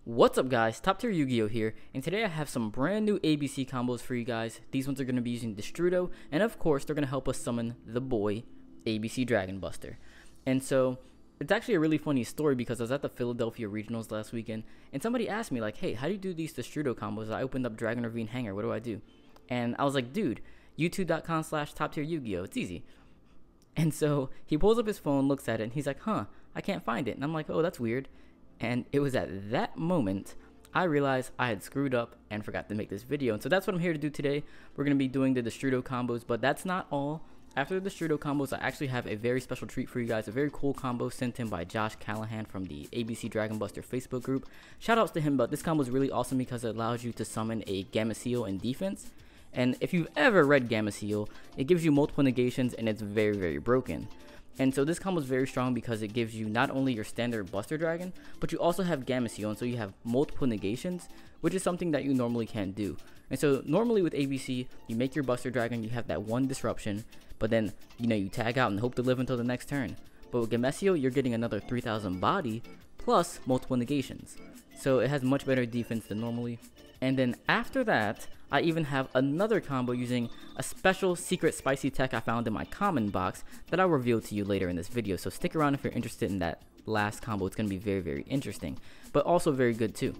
What's up guys, TopTierYugioh here, and today I have some brand new ABC combos for you guys. These ones are going to be using Destrudo, and of course they're going to help us summon the boy, ABC Dragon Buster. And so, it's actually a really funny story because I was at the Philadelphia Regionals last weekend, and somebody asked me like, hey, how do you do these Destrudo combos? I opened up Dragon Ravine Hangar, what do I do? And I was like, dude, youtube.com/TopTierYugioh, it's easy. And so, he pulls up his phone, looks at it, and he's like, huh, I can't find it. And I'm like, oh, that's weird. And it was at that moment I realized I had screwed up and forgot to make this video. And so that's what I'm here to do today. We're going to be doing the Destrudo combos, but that's not all. After the Destrudo combos, I actually have a very special treat for you guys. A very cool combo sent in by Josh Callahan from the ABC Dragon Buster Facebook group. Shoutouts to him, but this combo is really awesome because it allows you to summon a Gameciel in defense. And if you've ever read Gameciel, it gives you multiple negations and it's very, very broken. And so this combo is very strong because it gives you not only your standard Buster Dragon, but you also have Gameciel, and so you have multiple negations, which is something that you normally can't do. And so normally with ABC, you make your Buster Dragon, you have that one disruption, but then, you tag out and hope to live until the next turn. But with Gameciel, you're getting another 3000 body, plus multiple negations. So it has much better defense than normally. And then after that, I even have another combo using a special secret spicy tech I found in my common box that I'll reveal to you later in this video. So stick around if you're interested in that last combo. It's going to be very, very interesting, but also very good too.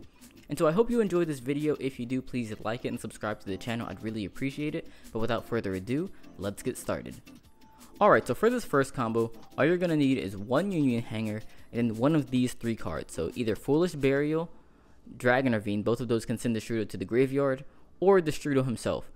And so I hope you enjoyed this video. If you do, please like it and subscribe to the channel. I'd really appreciate it. But without further ado, let's get started. Alright, so for this first combo, all you're going to need is one Union Hanger and then one of these three cards. So either Foolish Burial, Dragon Ravine, both of those can send Destrudo to the graveyard, or Destrudo himself.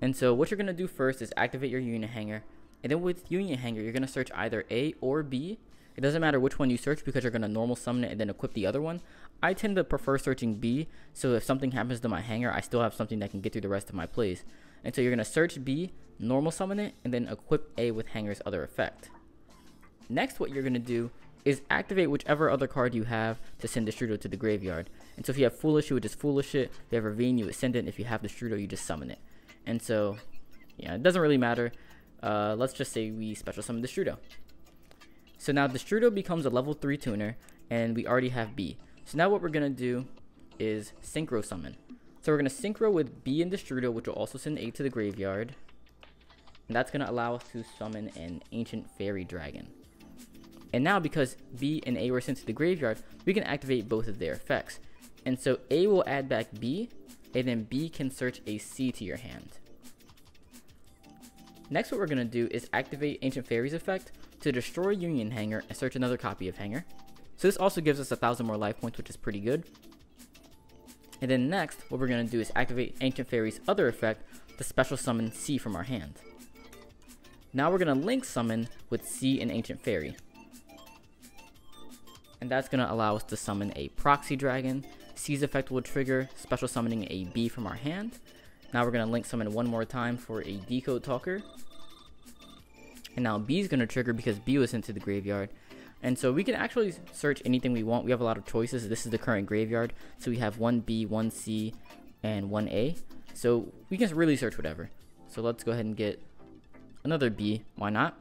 And so what you're going to do first is activate your Union Hanger, and then with Union Hanger you're going to search either A or B. It doesn't matter which one you search because you're going to normal summon it and then equip the other one. I tend to prefer searching B, so if something happens to my hanger, I still have something that can get through the rest of my plays. And so you're going to search B, normal summon it, and then equip A with Hanger's other effect. Next, what you're going to do is activate whichever other card you have to send Destrudo to the graveyard. And so if you have Foolish, you would just Foolish it. If you have Ravine, you would send it. And if you have Destrudo, you just summon it. And so, yeah, it doesn't really matter. Let's just say we special summon Destrudo. So now Destrudo becomes a level 3 tuner, and we already have B. So now what we're going to do is Synchro summon. So we're going to Synchro with B and Destrudo, which will also send A to the graveyard. And that's going to allow us to summon an Ancient Fairy Dragon. And now because B and A were sent to the graveyard, we can activate both of their effects. And so A will add back B, and then B can search a C to your hand. Next, what we're going to do is activate Ancient Fairy's effect to destroy Union Hanger and search another copy of Hanger. So this also gives us 1000 more life points, which is pretty good. And then next, what we're going to do is activate Ancient Fairy's other effect to special summon C from our hand. Now we're going to link summon with C and Ancient Fairy. And that's going to allow us to summon a Proxy Dragon. C's effect will trigger special summoning a B from our hand. Now we're going to link summon one more time for a Decode Talker. And now B is going to trigger because B was sent to the graveyard. And so we can actually search anything we want. We have a lot of choices. This is the current graveyard. So we have 1B, 1C, and 1A. So we can really search whatever. So let's go ahead and get another B. Why not?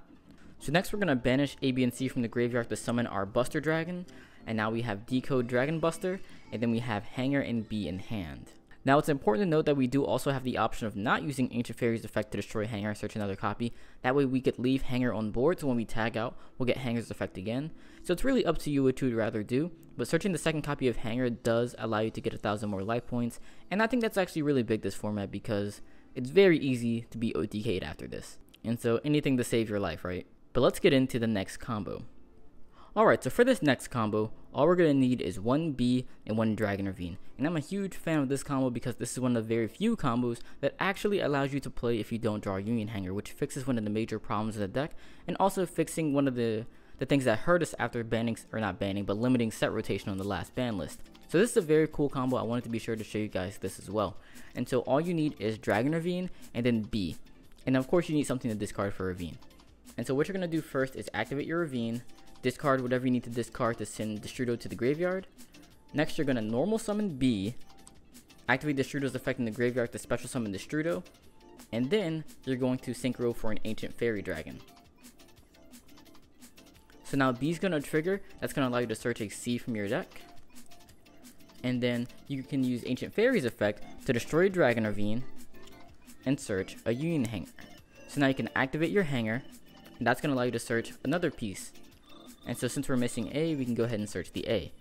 So next we're going to banish A, B, and C from the graveyard to summon our Buster Dragon. And now we have Decode Dragon Buster, and then we have Hanger and B in hand. Now it's important to note that we do also have the option of not using Ancient Fairy's effect to destroy Hanger and search another copy. That way we could leave Hanger on board, so when we tag out, we'll get Hanger's effect again. So it's really up to you what you would rather do, but searching the second copy of Hanger does allow you to get 1000 more life points, and I think that's actually really big this format because it's very easy to be OTK'd after this. And so anything to save your life, right? But let's get into the next combo. Alright, so for this next combo, all we're going to need is one B and one Dragon Ravine. And I'm a huge fan of this combo because this is one of the very few combos that actually allows you to play if you don't draw Union Hanger, which fixes one of the major problems of the deck, and also fixing one of the things that hurt us after banning, or not banning, but limiting set rotation on the last ban list. So this is a very cool combo. I wanted to be sure to show you guys this as well. And so all you need is Dragon Ravine and then B. And of course you need something to discard for Ravine. And so what you're going to do first is activate your Ravine, discard whatever you need to discard to send Destrudo to the graveyard. Next, you're going to normal summon B, activate Destrudo's effect in the graveyard to special summon Destrudo, and then you're going to Synchro for an Ancient Fairy Dragon. So now B's going to trigger, that's going to allow you to search a C from your deck. And then you can use Ancient Fairy's effect to destroy a Dragon Ravine and search a Union Hanger. So now you can activate your hanger, and that's going to allow you to search another piece. And so since we're missing A, we can go ahead and search the A.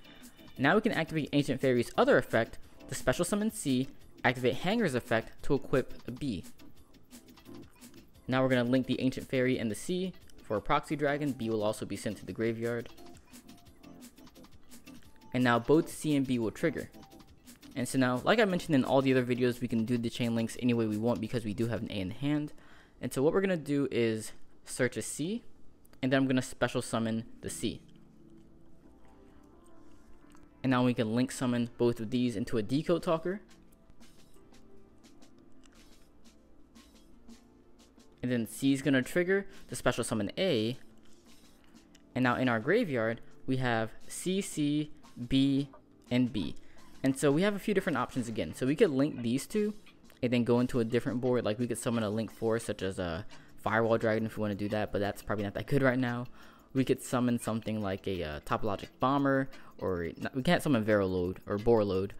Now we can activate Ancient Fairy's other effect to special summon C, activate Hanger's effect to equip a B. Now we're going to link the Ancient Fairy and the C for a proxy dragon. B will also be sent to the graveyard. And now both C and B will trigger. And so now, like I mentioned in all the other videos, we can do the chain links any way we want because we do have an A in hand. And so what we're going to do is search a C, and then I'm going to special summon the C. And now we can link summon both of these into a Decode talker. And then C is going to trigger to special summon A. And now in our graveyard, we have C, C, B, and B. And so we have a few different options again. So we could link these two and then go into a different board. Like we could summon a link force such as a Firewall dragon if we want to do that, but that's probably not that good right now. We could summon something like a topologic bomber, or we can't summon Veroload or Borload.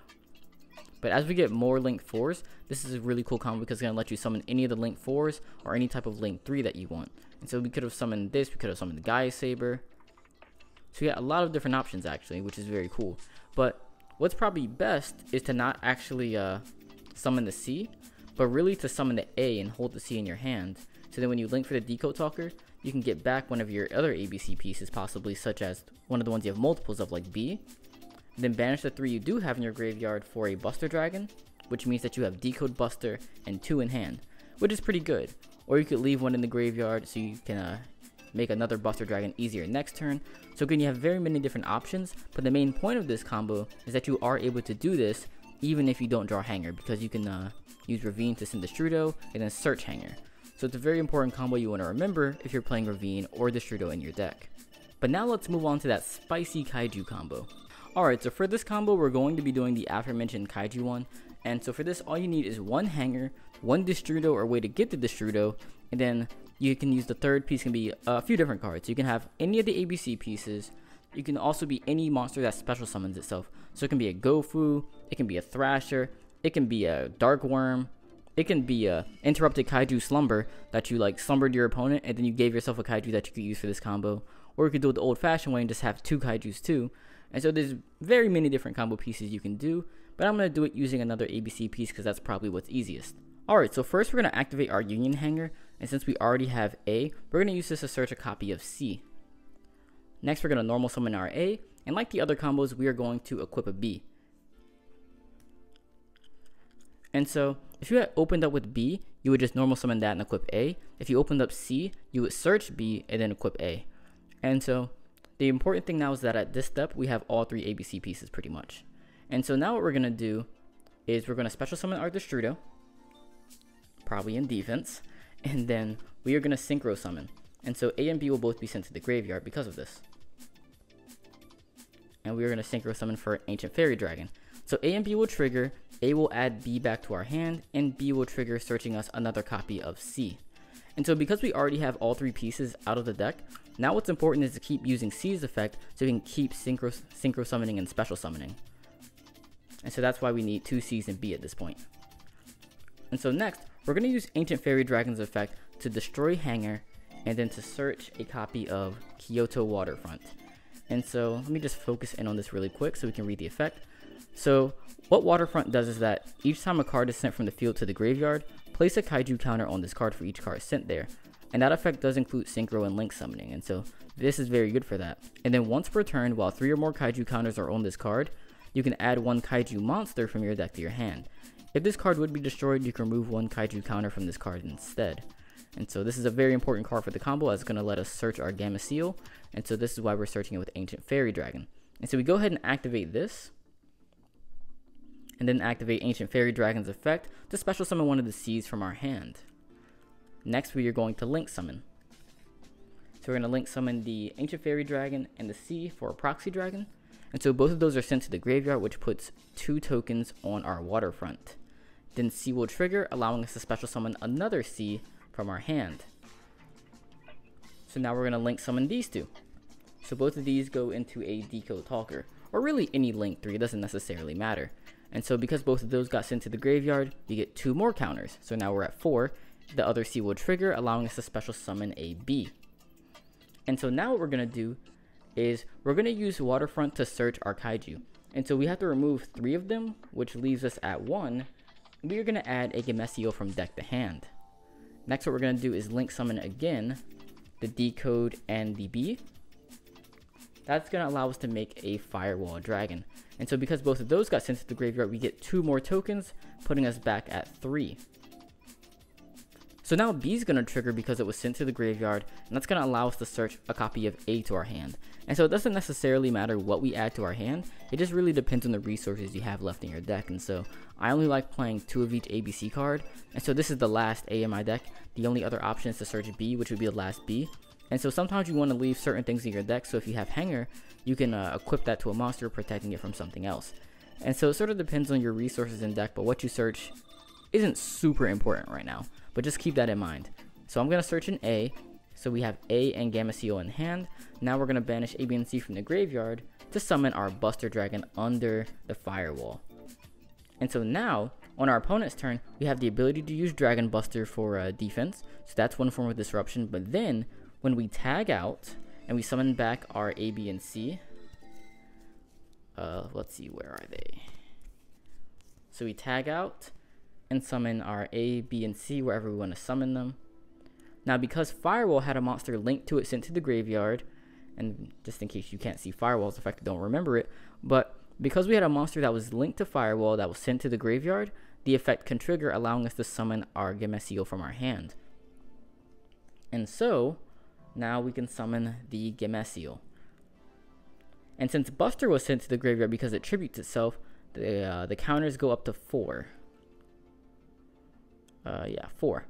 But as we get more link 4s, this is a really cool combo because it's going to let you summon any of the link 4s or any type of link 3 that you want. And so we could have summoned this, we could have summoned the Gameciel. So we got a lot of different options actually, which is very cool. But what's probably best is to not actually summon the C, but really to summon the A and hold the C in your hand. So then when you link for the Decode talker, you can get back one of your other ABC pieces, possibly such as one of the ones you have multiples of like B. Then banish the 3 you do have in your graveyard for a Buster Dragon, which means that you have Decode Buster and 2 in hand, which is pretty good. Or you could leave one in the graveyard so you can make another Buster Dragon easier next turn. So again, you have very many different options, but the main point of this combo is that you are able to do this even if you don't draw Hanger, because you can use Ravine to send Destrudo and then search Hanger. So it's a very important combo you want to remember if you're playing Ravine or Destrudo in your deck. But now let's move on to that spicy Kaiju combo. Alright, so for this combo, we're going to be doing the aforementioned Kaiju one. And so for this, all you need is one Hanger, one Destrudo or a way to get the Destrudo, and then you can use the third piece, can be a few different cards. You can have any of the ABC pieces. You can also be any monster that special summons itself. So it can be a Gofu, it can be a Thrasher, it can be a Dark Worm, it can be a Interrupted Kaiju Slumber that you like slumbered your opponent and then you gave yourself a Kaiju that you could use for this combo. Or you could do it the old fashioned way and just have 2 Kaijus too. And so there's very many different combo pieces you can do, but I'm going to do it using another ABC piece because that's probably what's easiest. Alright, so first we're going to activate our Union Hanger, and since we already have A, we're going to use this to search a copy of C. Next we're going to normal summon our A, and like the other combos, we are going to equip a B. And so, if you had opened up with B, you would just normal summon that and equip A. If you opened up C, you would search B and then equip A. And so, the important thing now is that at this step, we have all 3 ABC pieces pretty much. And so now what we're going to do is we're going to special summon our Destrudo, probably in defense, and then we are going to synchro summon. And so A and B will both be sent to the graveyard because of this. And we are going to synchro summon for Ancient Fairy Dragon. So A and B will trigger, A will add B back to our hand, and B will trigger searching us another copy of C. And so because we already have all 3 pieces out of the deck, now what's important is to keep using C's effect so we can keep synchro summoning and special summoning. And so that's why we need 2 C's and B at this point. And so next, we're going to use Ancient Fairy Dragon's effect to destroy Hanger and then to search a copy of Kyotou Waterfront. And so let me just focus in on this really quick so we can read the effect. So what Waterfront does is that each time a card is sent from the field to the graveyard, place a Kaiju counter on this card for each card sent there. And that effect does include synchro and link summoning, and so this is very good for that. And then once per turn, while 3 or more Kaiju counters are on this card, you can add 1 Kaiju monster from your deck to your hand. If this card would be destroyed, you can remove 1 Kaiju counter from this card instead. And so this is a very important card for the combo as it's going to let us search our Gameciel, and so this is why we're searching it with Ancient Fairy Dragon. And so we go ahead and activate this, and then activate Ancient Fairy Dragon's effect to special summon one of the C's from our hand. Next, we are going to link summon. So we're going to link summon the Ancient Fairy Dragon and the C for a proxy dragon. And so both of those are sent to the graveyard, which puts 2 tokens on our Waterfront. Then C will trigger, allowing us to special summon another C from our hand. So now we're going to link summon these 2. So both of these go into a Decode talker. or really any link 3, it doesn't necessarily matter. And so because both of those got sent to the graveyard, we get 2 more counters. So now we're at 4. The other C will trigger, allowing us to special summon a B. And so now what we're going to do is we're going to use Waterfront to search our Kaiju. And so we have to remove 3 of them, which leaves us at 1. We are going to add a Gameciel from deck to hand. Next, what we're going to do is link summon again the Decode and the B. That's going to allow us to make a Firewall dragon. And so because both of those got sent to the graveyard, we get 2 more tokens, putting us back at 3. So now B is going to trigger because it was sent to the graveyard, and that's going to allow us to search a copy of A to our hand. And so it doesn't necessarily matter what we add to our hand, it just really depends on the resources you have left in your deck. And so I only like playing 2 of each ABC card, and so this is the last A in my deck. The only other option is to search B, which would be the last B. And so sometimes you want to leave certain things in your deck, so if you have Hanger, you can equip that to a monster, protecting it from something else. And so it sort of depends on your resources in deck, but what you search isn't super important right now, but just keep that in mind. So I'm going to search an A, so we have A and Gameciel in hand. Now we're going to banish A, B, and C from the graveyard to summon our Buster Dragon under the Firewall. And so now, on our opponent's turn, we have the ability to use Dragon Buster for defense, so that's one form of disruption. But then, when we tag out, and we summon back our A, B, and C, let's see, where are they? So we tag out and summon our A, B, and C wherever we want to summon them. Now because Firewall had a monster linked to it sent to the graveyard, and just in case you can't see Firewall's effect, don't remember it, but because we had a monster that was linked to Firewall that was sent to the graveyard, the effect can trigger, allowing us to summon our Gameciel from our hand. And so now we can summon the Gameciel. And since Buster was sent to the graveyard because it tributes itself, the counters go up to 4. 4.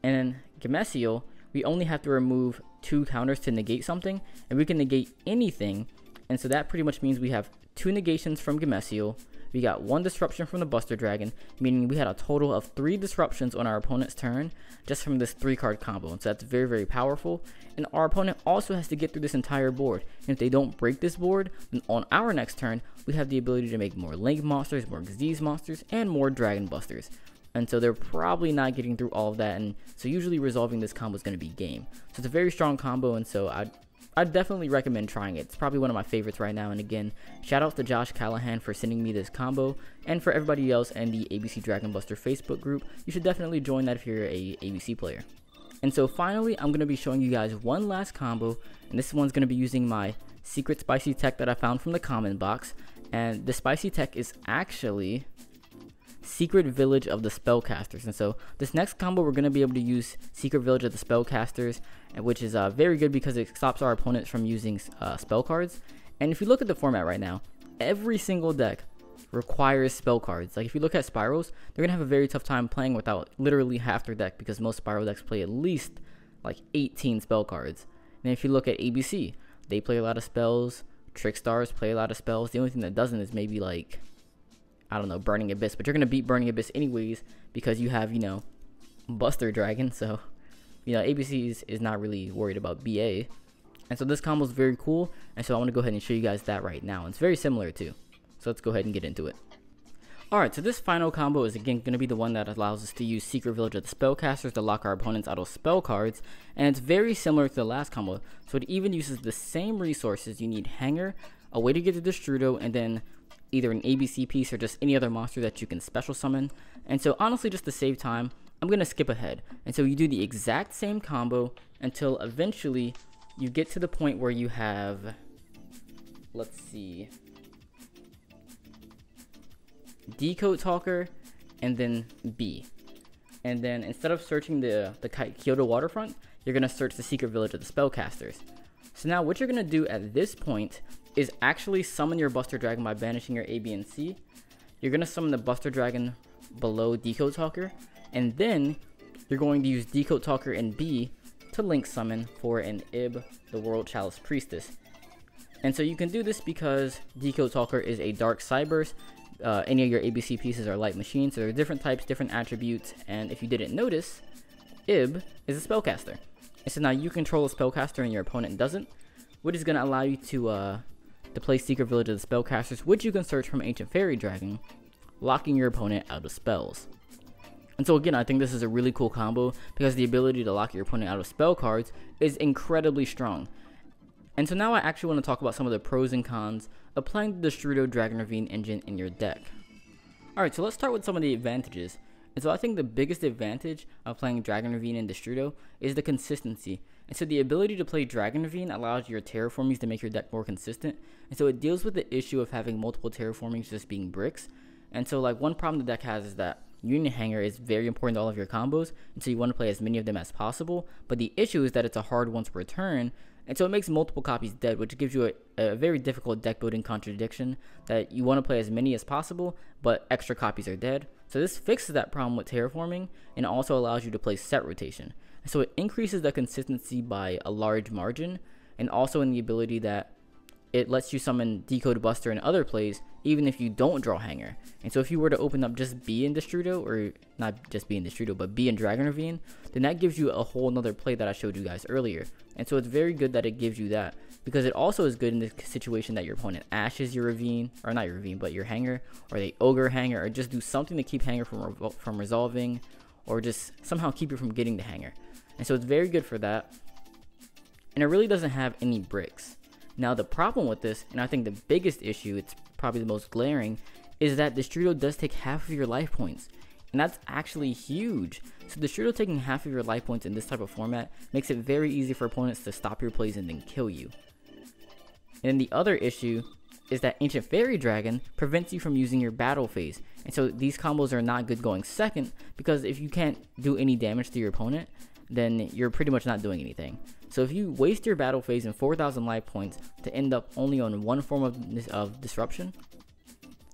And then Gameciel, we only have to remove 2 counters to negate something, and we can negate anything. And so that pretty much means we have 2 negations from Gameciel. We got 1 disruption from the Buster Dragon, meaning we had a total of 3 disruptions on our opponent's turn just from this 3-card combo. And so that's very, very powerful. And our opponent also has to get through this entire board. And if they don't break this board, then on our next turn, we have the ability to make more Link monsters, more Disease monsters, and more Dragon Busters. And so they're probably not getting through all of that, and so usually resolving this combo is going to be game. So it's a very strong combo, and so I'd definitely recommend trying it. It's probably one of my favorites right now. And again, shout out to Josh Callahan for sending me this combo, and for everybody else in the ABC Dragon Buster Facebook group, you should definitely join that if you're a ABC player. And so finally, I'm going to be showing you guys one last combo, and this one's going to be using my secret spicy tech that I found from the comment box. And the spicy tech is actually Secret Village of the Spellcasters. And so this next combo, we're going to be able to use Secret Village of the Spellcasters, which is very good because it stops our opponents from using spell cards. And if you look at the format right now, every single deck requires spell cards. Like if you look at Spirals, they're going to have a very tough time playing without literally half their deck, because most Spiral decks play at least like 18 spell cards. And if you look at ABC, they play a lot of spells. Trickstars play a lot of spells. The only thing that doesn't is maybe like, I don't know, Burning Abyss, but you're going to beat Burning Abyss anyways because you have, you know, Buster Dragon. So, you know, ABC is not really worried about BA. And so this combo is very cool. And so I want to go ahead and show you guys that right now. It's very similar too. So let's go ahead and get into it. Alright, so this final combo is again going to be the one that allows us to use Secret Village of the Spellcasters to lock our opponents out of spell cards. And it's very similar to the last combo. So it even uses the same resources. You need Hanger, a way to get the Destrudo, and then either an ABC piece or just any other monster that you can special summon. And so honestly, just to save time, I'm going to skip ahead. And so you do the exact same combo until eventually you get to the point where you have, let's see, Decode Talker and then B. And then instead of searching the Kyotou Waterfront, you're going to search the Secret Village of the Spellcasters. So now what you're going to do at this point is actually summon your Buster Dragon by banishing your A, B, and C. You're going to summon the Buster Dragon below Decode Talker, and then you're going to use Decode Talker and B to link summon for an IB, the World Chalice Priestess. And so you can do this because Decode Talker is a Dark Cyburst. Any of your ABC pieces are light machines, so there are different types, different attributes, and if you didn't notice, IB is a spellcaster. And so now you control a spellcaster and your opponent doesn't, which is going to allow you to to play Secret Village of the Spellcasters, which you can search from Ancient Fairy Dragon, locking your opponent out of spells. And so again, I think this is a really cool combo because the ability to lock your opponent out of spell cards is incredibly strong. And so now I actually want to talk about some of the pros and cons of playing the Destrudo Dragon Ravine engine in your deck. Alright, so let's start with some of the advantages. And so I think the biggest advantage of playing Dragon Ravine and Destrudo is the consistency. And so the ability to play Dragon Ravine allows your terraformings to make your deck more consistent. And so it deals with the issue of having multiple terraformings just being bricks. And so like one problem the deck has is that Union Hanger is very important to all of your combos, and so you want to play as many of them as possible, but the issue is that it's a hard once per turn, and so it makes multiple copies dead, which gives you a very difficult deck building contradiction that you want to play as many as possible, but extra copies are dead. So this fixes that problem with terraforming, and also allows you to play set rotation. So it increases the consistency by a large margin, and also in the ability that it lets you summon Decode Buster and other plays, even if you don't draw Hanger. And so if you were to open up just B in Destrudo, or not just B in Destrudo, but B in Dragon Ravine, then that gives you a whole nother play that I showed you guys earlier. And so it's very good that it gives you that, because it also is good in the situation that your opponent ashes your Ravine, or not your Ravine, but your Hanger, or they ogre Hanger, or just do something to keep Hanger from resolving, or just somehow keep you from getting the Hanger. And so it's very good for that. And it really doesn't have any bricks. Now the problem with this, and I think the biggest issue, it's probably the most glaring, is that Destrudo does take half of your life points. And that's actually huge. So Destrudo taking half of your life points in this type of format makes it very easy for opponents to stop your plays and then kill you. And then the other issue is that Ancient Fairy Dragon prevents you from using your battle phase. And so these combos are not good going second, because if you can't do any damage to your opponent, then you're pretty much not doing anything. So if you waste your battle phase and 4,000 life points to end up only on one form of disruption,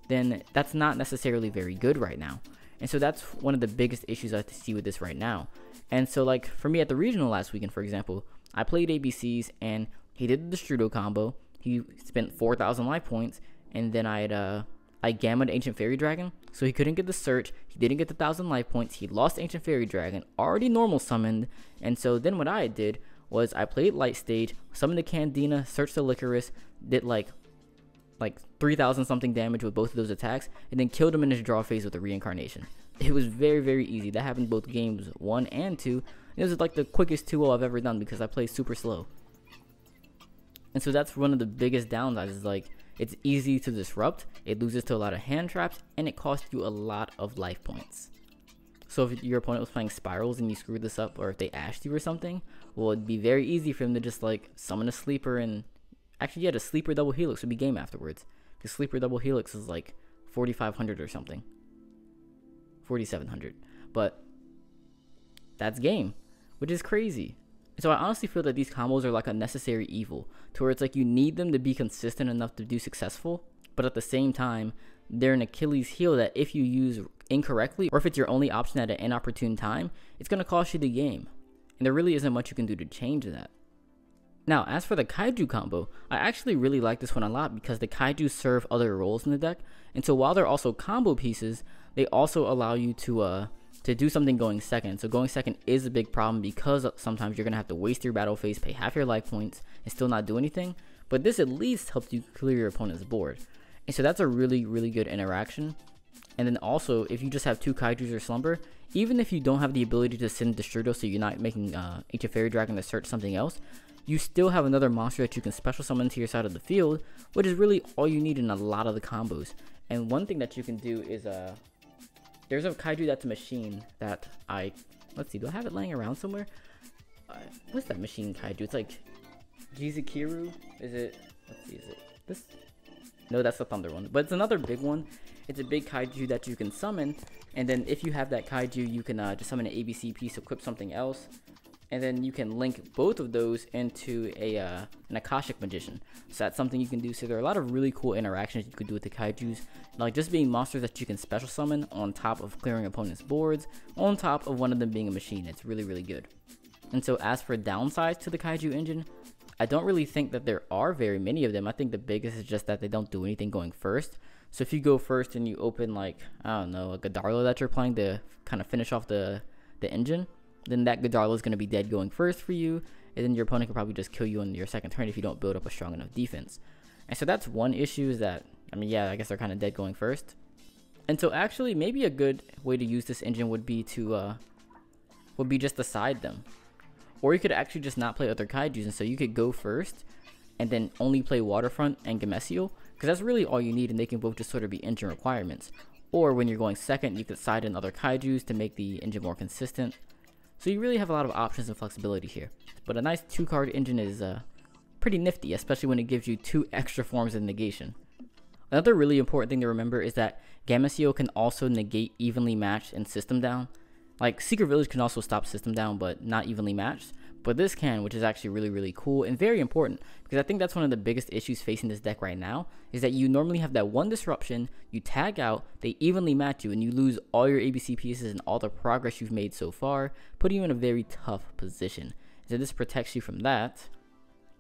then that's not necessarily very good right now. And so that's one of the biggest issues I see with this right now. And so like for me at the regional last weekend, for example, I played ABCs and he did the Destrudo combo. He spent 4,000 life points, and then I gammaed Ancient Fairy Dragon, so he couldn't get the search, he didn't get the 1,000 life points, he lost Ancient Fairy Dragon, already normal summoned, and so then what I did was I played Light Stage, summoned the Candina, searched the Licorice, did like 3,000 something damage with both of those attacks, and then killed him in his draw phase with the Reincarnation. It was very, very easy. That happened both games 1 and 2. It was like the quickest 2-0 I've ever done because I play super slow. And so that's one of the biggest downsides, is like, it's easy to disrupt, it loses to a lot of hand traps, and it costs you a lot of life points. So if your opponent was playing Spirals and you screwed this up, or if they ashed you or something, well, it'd be very easy for them to just like summon a sleeper, and actually yeah, the sleeper double helix would be game afterwards, because sleeper double helix is like 4,500 or something, 4,700, but that's game, which is crazy. So I honestly feel that these combos are like a necessary evil, to where it's like you need them to be consistent enough to do successful, but at the same time, they're an Achilles heel that if you use incorrectly, or if it's your only option at an inopportune time, it's going to cost you the game. And there really isn't much you can do to change that. Now, as for the Kaiju combo, I actually really like this one a lot because the Kaiju serve other roles in the deck, and so while they're also combo pieces, they also allow you to do something going second. So going second is a big problem because sometimes you're going to have to waste your battle phase, pay half your life points, and still not do anything. But this at least helps you clear your opponent's board. And so that's a really, really good interaction. And then also, if you just have 2 Kaijus or Slumber, even if you don't have the ability to send Destrudo, so you're not making Ancient Fairy Dragon to search something else, you still have another monster that you can special summon to your side of the field, which is really all you need in a lot of the combos. And one thing that you can do is there's a Kaiju that's a machine that let's see, do I have it laying around somewhere? What's that machine Kaiju? It's like Jizukiru? Is it, let's see, is it this? No, that's the Thunder one, but it's another big one. It's a big Kaiju that you can summon, and then if you have that Kaiju, you can just summon an ABC piece, equip something else, and then you can link both of those into an Akashic Magician. So that's something you can do. So there are a lot of really cool interactions you could do with the Kaijus, like just being monsters that you can special summon on top of clearing opponents' boards, on top of one of them being a machine. It's really, really good. And so as for downsides to the Kaiju engine, I don't really think that there are very many of them. I think the biggest is just that they don't do anything going first. So if you go first and you open like, I don't know, a Godarlo that you're playing to kind of finish off the engine, then that Godarlo is going to be dead going first for you, and then your opponent can probably just kill you on your second turn if you don't build up a strong enough defense. And so that's one issue, is that, I mean, yeah, I guess they're kind of dead going first. And so actually maybe a good way to use this engine would be just to side them. Or you could actually just not play other Kaijus, and so you could go first and then only play Waterfront and Gameciel, because that's really all you need, and they can both just sort of be engine requirements. Or when you're going second, you could side in other Kaijus to make the engine more consistent. So you really have a lot of options and flexibility here. But a nice 2-card engine is pretty nifty, especially when it gives you 2 extra forms of negation. Another really important thing to remember is that Gameciel can also negate evenly matched and system down. Like, Secret Village can also stop system down, but not evenly matched. But this can, which is actually really, really cool and very important, because I think that's one of the biggest issues facing this deck right now, is that you normally have that one disruption, you tag out, they evenly match you, and you lose all your ABC pieces and all the progress you've made so far, putting you in a very tough position. So this protects you from that.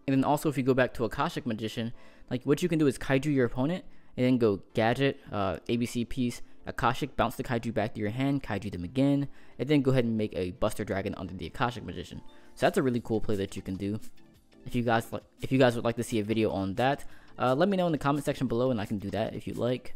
And then also, if you go back to Akashic Magician, like, what you can do is Kaiju your opponent, and then go Gadget, ABC piece, Akashic, bounce the Kaiju back to your hand, Kaiju them again, and then go ahead and make a Buster Dragon under the Akashic Magician. So that's a really cool play that you can do. If you guys would like to see a video on that, let me know in the comment section below, and I can do that if you'd like.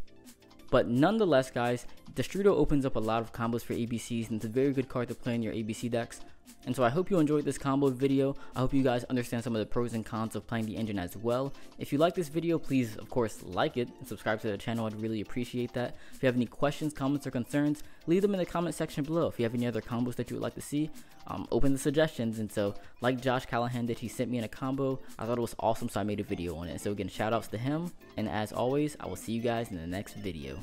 But nonetheless, guys, Destrudo opens up a lot of combos for ABCs, and it's a very good card to play in your ABC decks. And so I hope you enjoyed this combo video. I hope you guys understand some of the pros and cons of playing the engine as well. If you like this video, please, of course, like it and subscribe to the channel. I'd really appreciate that. If you have any questions, comments, or concerns, leave them in the comment section below. If you have any other combos that you would like to see, open the suggestions. And so, like Josh Callahan did, he sent me in a combo. I thought it was awesome, so I made a video on it. So again, shout outs to him. And as always, I will see you guys in the next video.